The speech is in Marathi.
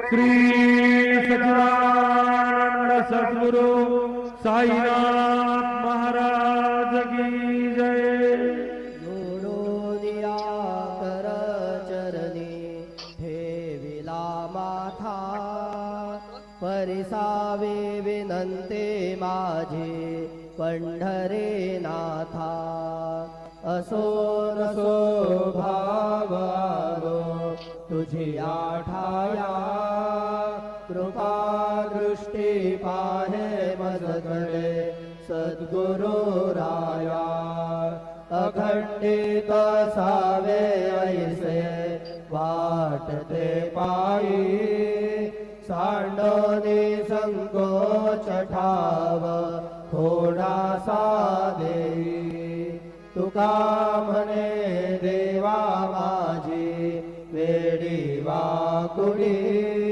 श्री सच्चिदानंद सद्गुरु साईनाथ महाराज की जय। जोडोनिया कर चरणी ठेविला माथा, परिसावे विनंते माझे पंढरे नाथा। असो नसो भावानो तुझी आठाया, कृपा दृष्टी पाहे मजकडे सद्गुरु राया। अखंडित सावे ऐसे वाटते पायी, सांडोनी संकोच ठाव थोडासा देई। तुका म्हणे देवा माझी वेडी वाकुडी,